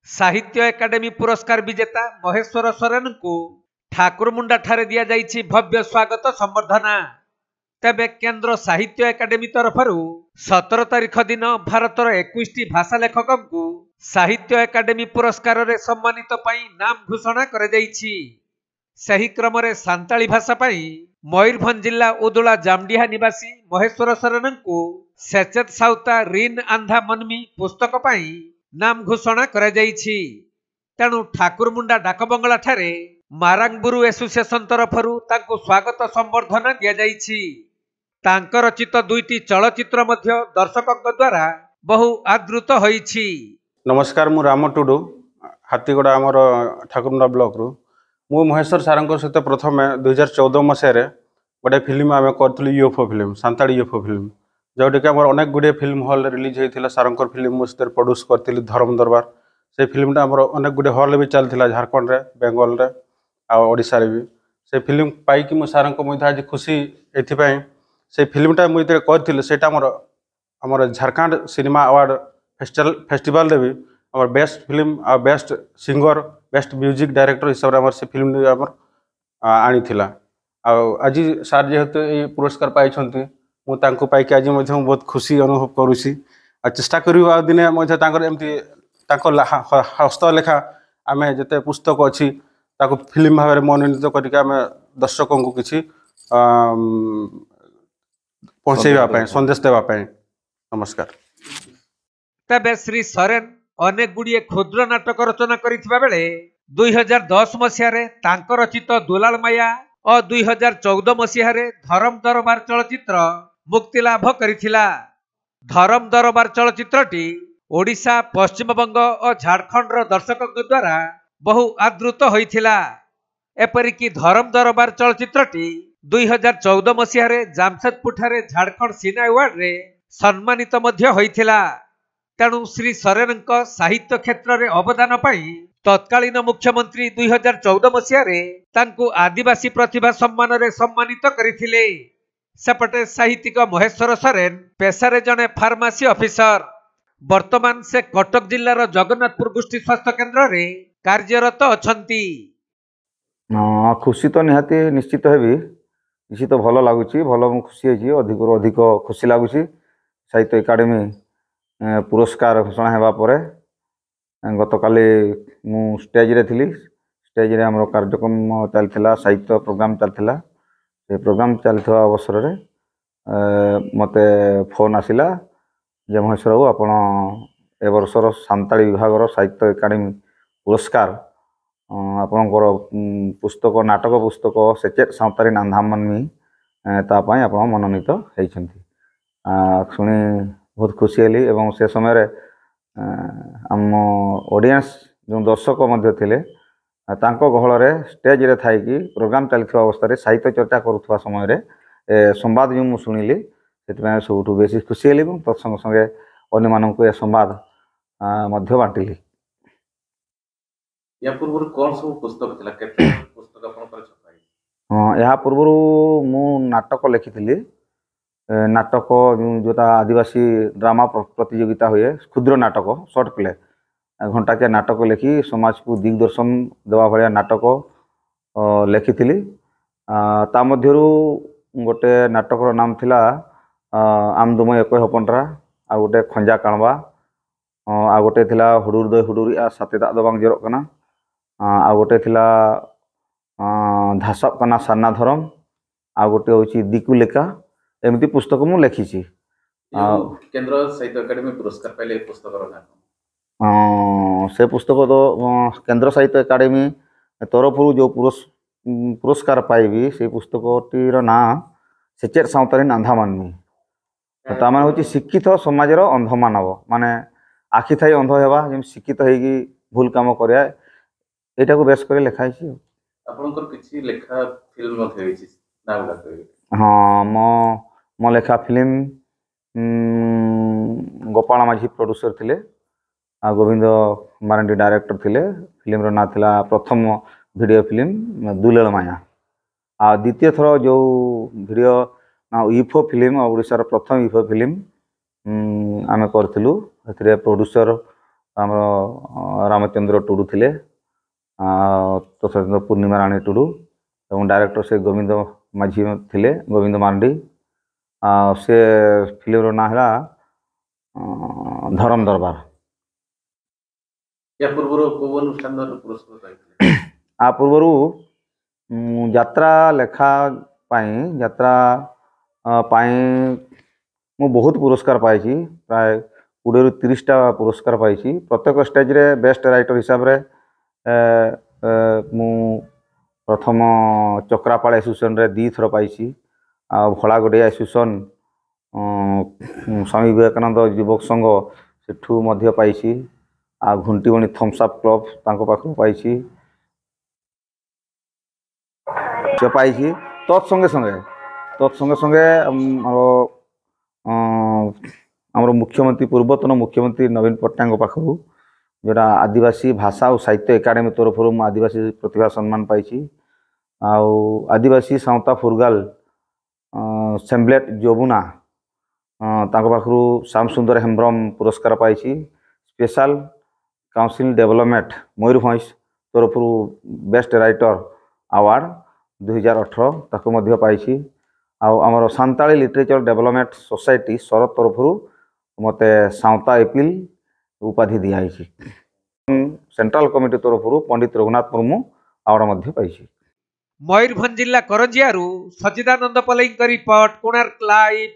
साहित्य एकाडेमी पुरस्कार विजेता महेश्वर सोरेन को ठाकुरमुंडा ठारे दिया जाइछि भव्य स्वागत संबर्धना। तेबे केंद्र साहित्य एकाडेमी तरफ 17 तारिख दिन भारतर 21 भाषा लेखकों को साहित्य एकाडेमी पुरस्कार रे सम्मानित पई नाम घोषणा करे जाइछि। सही क्रम रे सांताली भाषा पई मयूरभंज जिला उदुला जामडीहा निवासी महेश्वर सोरेन को सेचेत साउता रिन आंधा मनमी पुस्तक पई नाम घोषणा करे जाइछि। तेणु ठाकुरमुंडा डाकबंगला ठारे मारांगबुरु एसोसिएशन तरफरु तांको स्वागत संबर्धना दिया जाइछि। तांकर रचित दुईटी चलचित्र मध्य दर्शकों द्वारा बहु आदृत होइछि। नमस्कार, मु राम टुडू हाथीगड़ा आमर ठाकुरमुंडा ब्लॉक रु मु महेश्वर सारंक सहित प्रथम 2014 मसीह गोटे फिल्म आम करूँ UFO film Santali UFO film जोटा कि आम अनेक गुड़े फिल्म हॉल रिलीज होता सारंकर फिल्म मुझे प्रोड्यूस करी धर्म दरबार से फिल्मटा आम अनेक गुड़े हॉल भी चलता झारखंड रे बेंगल रे आड़शा भी से फिल्म पाई मु सारंक आज खुशी एपाई से फिल्मटा मुझे करी से आमर झारखंड सिनेमा अवार्ड फेस्टिवल रे भी आम बेस्ट फिल्म आ best singer best music director हिसाब से फिल्म आमर आनी आज सार जेहेतु ये पुरस्कार पाई मुझे पाई आज बहुत खुशी अनुभव करुँची चेष्टा करी दिने एमती हस्तलेखा आम जिते पुस्तक अच्छी फिल्म भाव में मनोनीत करके आम दर्शकों को किसी पहुँचेवाई संदेश देवाई। नमस्कार। तबे श्री सोरेन अनेक गुड़िए क्षुद्र नाटक रचना करिथिबा बेले 2010 मसीह तांकर रचित दुलाल माया और 2014 मसीह धरम दरबार चलचित्र मुक्ति लाभ करिथिला। धरम दरबार चलचित्रटी ओडिशा पश्चिमबंग और झारखंड दर्शकों द्वारा बहु आदृत होइथिला। एपरिकी धरम दरबार चलचित्रटी 2014 मसीह जामशेदपुर ठारे झारखंड सिने अवार्ड रे सम्मानित मध्य होइथिला। तेणु श्री सोरेन साहित्य क्षेत्र में अवदान पाई तत्कालीन मुख्यमंत्री 2014 मसीह आदिवासी प्रतिभा सम्मान रे सम्मानित करथिले। सेपटे साहित्यिक महेश्वर सोरेन पेशारे जने फार्मासी ऑफिसर। वर्तमान से कटक जिल्लार जगन्नाथपुर गोष्ठी स्वास्थ्य केन्द्र रे कार्यरत अछंती। खुशी तो निहाती निश्चित हेबी किसी तो भल लगुच भल खुशी है अधिक अधिक खुशी लगुच साहित्य एकाडेमी पुरस्कार घोषणा होगा पर गत काली मु स्टेज रे थिली। स्टेज रे हमरो कार्यक्रम चलता साहित्य प्रोग्राम चलता से प्रोग्राम चलता अवसर रे मते फोन आसिला जे महेश्वर बाबू आपण ए वर्षर सांताली विभाग साहित्य एकाडेमी पुरस्कार आपणकर पुस्तक नाटक पुस्तक सेचेत सांताली नांधामनमी तापाई आपण मनोनीत होइछंती। शुणी बहुत खुशी हेली एवं से समय आम ऑडियंस जो दर्शक मध्य थिले तांको गहल रे स्टेज रे थाई कि प्रोग्राम चलथिबा अवस्था रे साहित्य चर्चा करुवा समय रे संवाद जो मु सुनिली से सब बेसी खुशी हेली तत्संग संगे अन्य मानक ए संवाद मध्य बांटिली। या पूर्व कौन सब पुस्तक थिला केते पुस्तक आपन पर छपाई? हां, या पूर्व मु नाटक लिखिथिली। नाटक जोटा आदिवासी ड्रामा प्रतियोगिता हुए क्षुद्र नाटक शॉर्ट प्ले घंटा के नाटक लिखी समाज को दिग्दर्शन देवा भाया नाटक लिखी। ता मध्यरु गोटे नाटक नाम थिला आमदुम एक हपनरा आ गोटे खंजा काणवा आ गोटे थिला हुडुर दय हुडुरी आ साते दाग दबांग जरक कना आ गोटे थिला धासक कना सान्ना धरम आ गोटे होची दिकु लेखा एमती पुस्तक मु लिखी। केंद्र साहित्य एकाडेमी पुरस्कार पहले पुस्तक से पुस्तक तो केंद्र साहित्य एकाडेमी तरफ जो पुरस्कार पाइबी से पुस्तकटीर ना सेचेत सांताली नांधामनमी तार हूँ शिक्षित समाजर अंध मानव माने आखि थाई अंध हेबा जे शिक्षित होगी भूल काम करिया एटा को बेस कर लिखाई। आपनकर किछि लेखा फिल्म मध्ये होइछि नाम लागै? हाँ, मो लेखा फिल्म गोपाल माझी प्रोड्यूसर थिले आ गोविंद मारंडी डायरेक्टर थिले। फिल्म रो ना थिला प्रथम वीडियो फिल्म दुलाल माया आ द्वितीय थर जो वीडियो ना यूएफओ फिल्म ओडिशा रो प्रथम यूएफओ फिल्म आमे करथिलु। एथिरे प्रोड्यूसर आमर रामचंद्र टुडू थिले तथा पूर्णिमा राणी टुडू और डायरेक्टर से गोविंद माझी थिले गोविंद मार्डी से फिल्म ना है धरम दरबार। या पूर्व को अनुष्ठान पुरस्कार पाइथिले आ पूर्व यात्रा लेखा यात्रा मु बहुत पुरस्कार पाई प्राय 20 ରୁ 30टा पुरस्कार पाई प्रत्येक स्टेज रे बेस्ट राइटर हिसाब रे मु प्रथम चक्रापाल एसोसिएशन रे 2 थर पाई आ भोलागोडिया एसोसिएशन स्वामी विवेकानंद युवक संघ सेठू मध्य पाई आ घुंटीबणी थम्स अप क्लब तांको पाखु पाई पाई तत्संगे संगे आमर मुख्यमंत्री पूर्वतन मुख्यमंत्री नवीन पट्टनायक पाखु जोटा आदिवासी भाषा और साहित्य एकाडेमी तरफ आदिवासी प्रतिभा सम्मान पाई आदिवासी सावता फुरगाल सेम्बलेट जोबुना तांको पाखु श्याम सुंदर हेम्ब्रम पुरस्कार पाई स्पेशल काउंसिल डेवलपमेंट मयूरभंज तरफ बेस्ट राइटर अवार्ड 2018 ताको मध्य पाई आमर सांताली लिटरेचर डेवलपमेंट सोसाइटी शरद तरफ मते सावता एपिल उपाधि दिखाई सेंट्रल कमिटी तरफ पंडित रघुनाथ मुर्मू अवार्ड मध्य पाई। मयूरभंज जिला करंजियारू सचिदानंद पलईଙ୍କ रिपोर्ट कोणार्क लाइव।